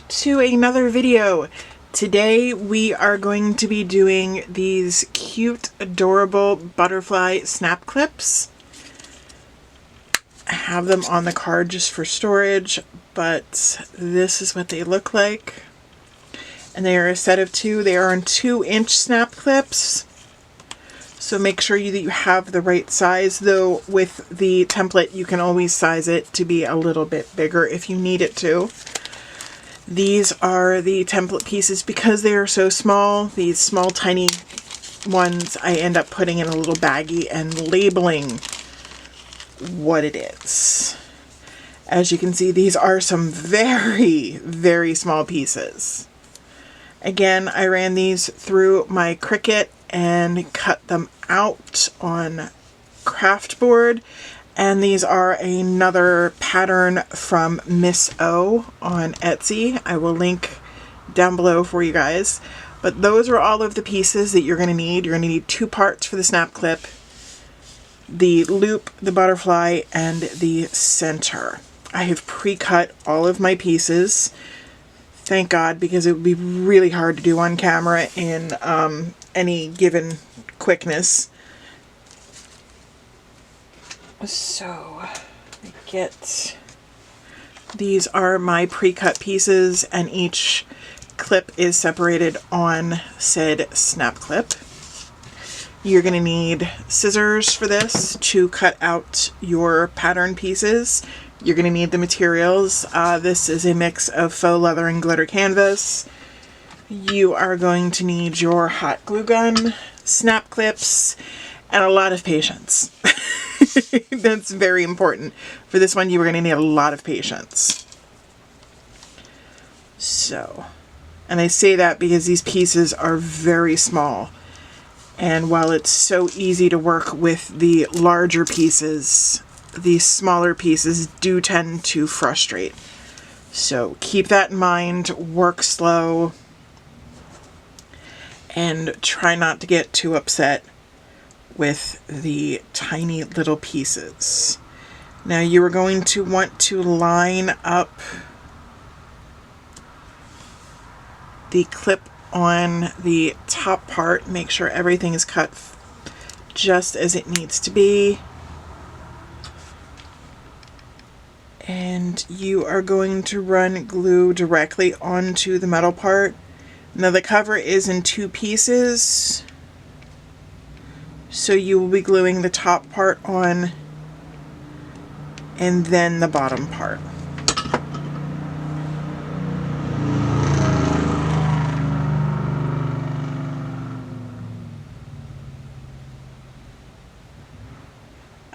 to another video. Today we are going to be doing these cute, adorable butterfly snap clips. I have them on the card just for storage, but this is what they look like. And they are a set of two. They are on 2-inch snap clips. So make sure that you have the right size, though with the template you can always size it to be a little bit bigger if you need it to. These are the template pieces. Because they are so small, these small tiny ones, I end up putting in a little baggie and labeling what it is. As you can see, these are some very, very small pieces. Again, I ran these through my Cricut and cut them out on craft board, and these are another pattern from Miss O on Etsy. I will link down below for you guys, but those are all of the pieces that you're going to need. You're going to need 2 parts for the snap clip, the loop, the butterfly, and the center. I have pre-cut all of my pieces. Thank God, because it would be really hard to do on camera in any given quickness. So, these are my pre-cut pieces, and each clip is separated on said snap clip. You're going to need scissors for this to cut out your pattern pieces. You're going to need the materials. This is a mix of faux leather and glitter canvas. You are going to need your hot glue gun, snap clips, and a lot of patience. That's very important. For this one, you are going to need a lot of patience. So, and I say that because these pieces are very small. And while it's so easy to work with the larger pieces, the smaller pieces do tend to frustrate. So keep that in mind, work slow, and try not to get too upset with the tiny little pieces. Now you are going to want to line up the clip on the top part. Make sure everything is cut just as it needs to be. And you are going to run glue directly onto the metal part. Now the cover is in 2 pieces, so you will be gluing the top part on and then the bottom part.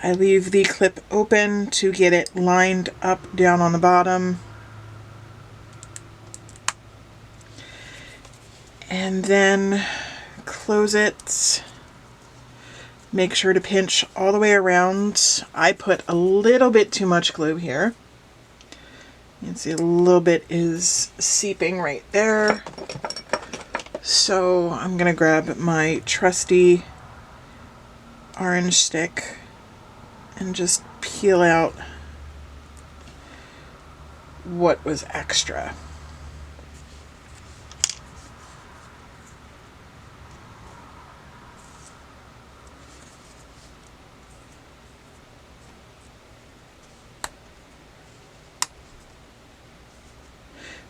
I leave the clip open to get it lined up down on the bottom. And then close it. Make sure to pinch all the way around. I put a little bit too much glue here. You can see a little bit is seeping right there. So I'm going to grab my trusty orange stick and just peel out what was extra.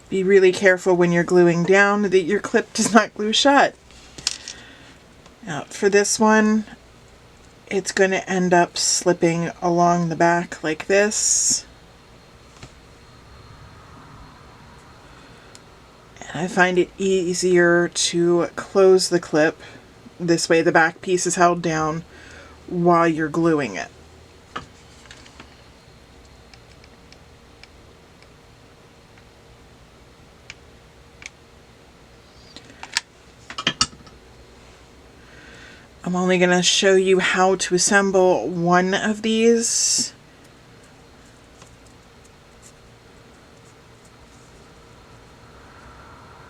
Be really careful when you're gluing down that your clip does not glue shut. Now for this one, it's going to end up slipping along the back like this. And I find it easier to close the clip. This way the back piece is held down while you're gluing it. I'm only going to show you how to assemble one of these.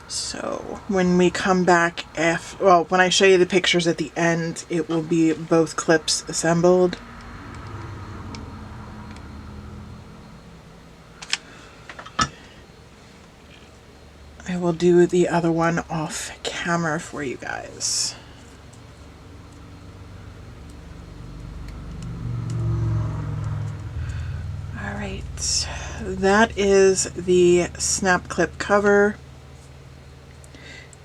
So when we come back, when I show you the pictures at the end, it will be both clips assembled. will do the other one off camera for you guys. All right, that is the snap clip cover.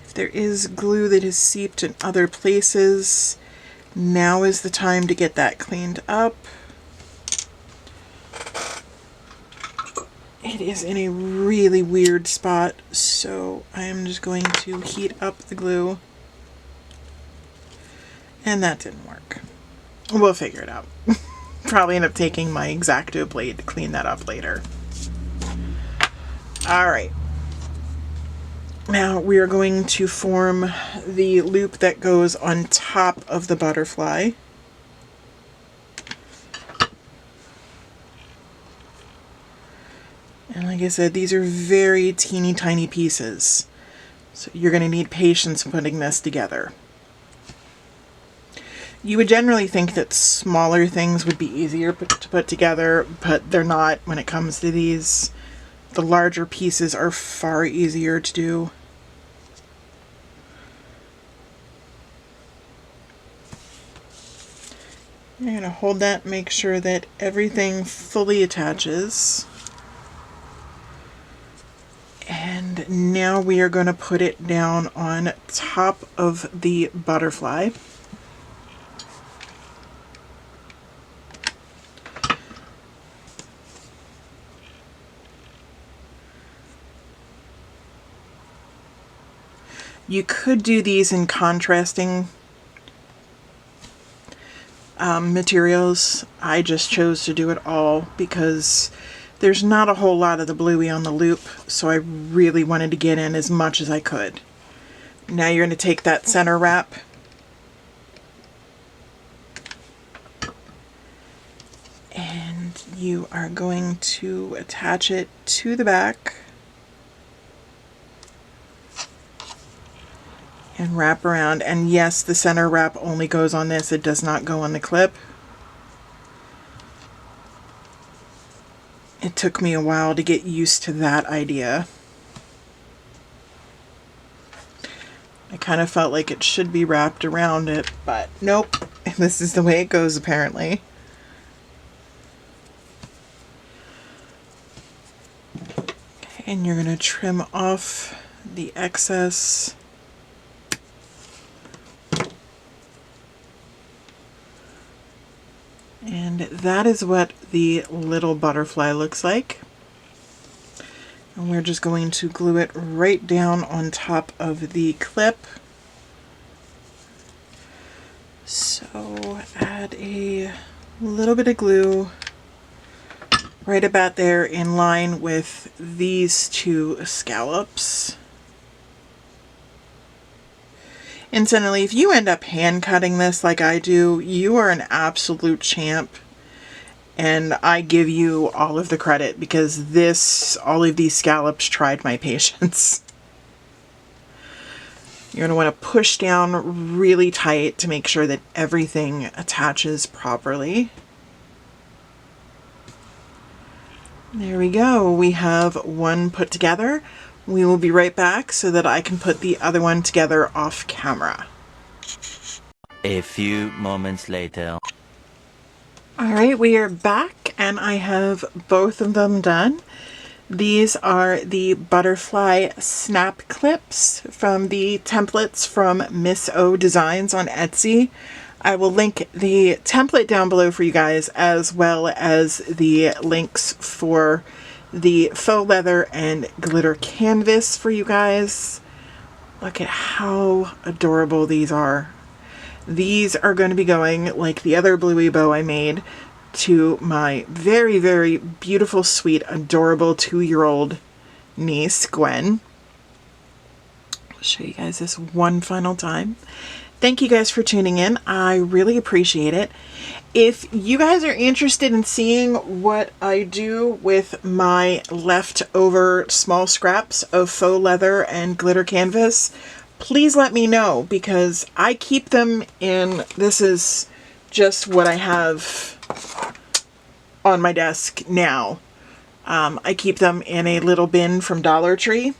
If there is glue that has seeped in other places, now is the time to get that cleaned up. It is in a really weird spot, so I am just going to heat up the glue. And that didn't work. We'll figure it out. Probably end up taking my X-Acto blade to clean that up later. Alright. Now we are going to form the loop that goes on top of the butterfly. And like I said, these are very teeny tiny pieces. So you're going to need patience putting this together. You would generally think that smaller things would be easier to put together, but they're not when it comes to these. The larger pieces are far easier to do. You're going to hold that, make sure that everything fully attaches. And now we are going to put it down on top of the butterfly. You could do these in contrasting materials. I just chose to do it all because there's not a whole lot of the Bluey on the loop, so I really wanted to get in as much as I could. Now you're going to take that center wrap and you are going to attach it to the back and wrap around. And yes, the center wrap only goes on this, it does not go on the clip. It took me a while to get used to that idea. I kind of felt like it should be wrapped around it, but nope, this is the way it goes apparently. Okay, and you're going to trim off the excess. And that is what the little butterfly looks like. And we're just going to glue it right down on top of the clip. So add a little bit of glue right about there in line with these two scallops. Incidentally, if you end up hand cutting this like I do, you are an absolute champ. And I give you all of the credit because all of these scallops tried my patience. You're going to want to push down really tight to make sure that everything attaches properly. There we go. We have one put together. We will be right back so that I can put the other one together off camera. A few moments later. Alright, we are back and I have both of them done. These are the butterfly snap clips from the templates from Miss O Designs on Etsy. I will link the template down below for you guys, as well as the links for the faux leather and glitter canvas for you guys. Look at how adorable these are. These are going to be going, like the other Bluey bow I made, to my very, very beautiful, sweet, adorable 2-year-old niece, Gwen. I'll show you guys this one final time. Thank you guys for tuning in. I really appreciate it. If you guys are interested in seeing what I do with my leftover small scraps of faux leather and glitter canvas, please let me know, because I keep them in, this is just what I have on my desk now. I keep them in a little bin from Dollar Tree.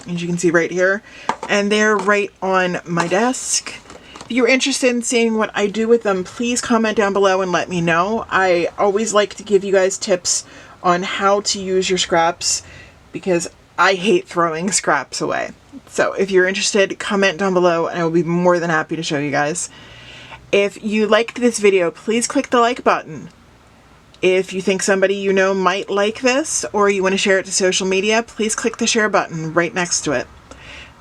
as you can see right here, and they're right on my desk. If you're interested in seeing what I do with them, please comment down below and let me know. I always like to give you guys tips on how to use your scraps because I hate throwing scraps away. So if you're interested, comment down below and I will be more than happy to show you guys. If you liked this video, please click the like button. If you think somebody you know might like this or you want to share it to social media, please click the share button right next to it.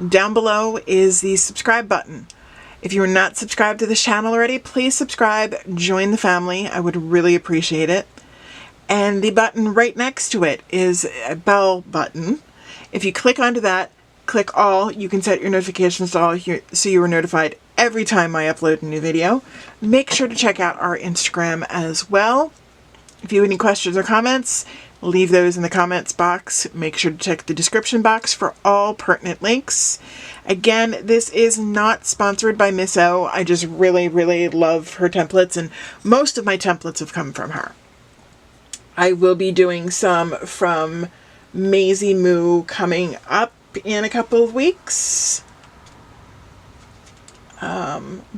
Down below is the subscribe button. If you are not subscribed to this channel already, please subscribe, join the family. I would really appreciate it. And the button right next to it is a bell button. If you click onto that, click all, you can set your notifications to all so you are notified every time I upload a new video. Make sure to check out our Instagram as well. If you have any questions or comments, leave those in the comments box. Make sure to check the description box for all pertinent links. Again, this is not sponsored by Miss O. I just really, really love her templates, and most of my templates have come from her. I will be doing some from Maisie Moo coming up in a couple of weeks.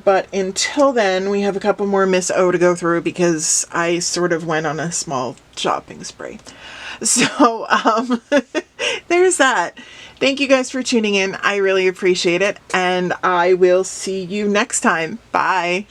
But until then, we have a couple more Miss O to go through because I sort of went on a small shopping spree. So, there's that. Thank you guys for tuning in. I really appreciate it. And I will see you next time. Bye.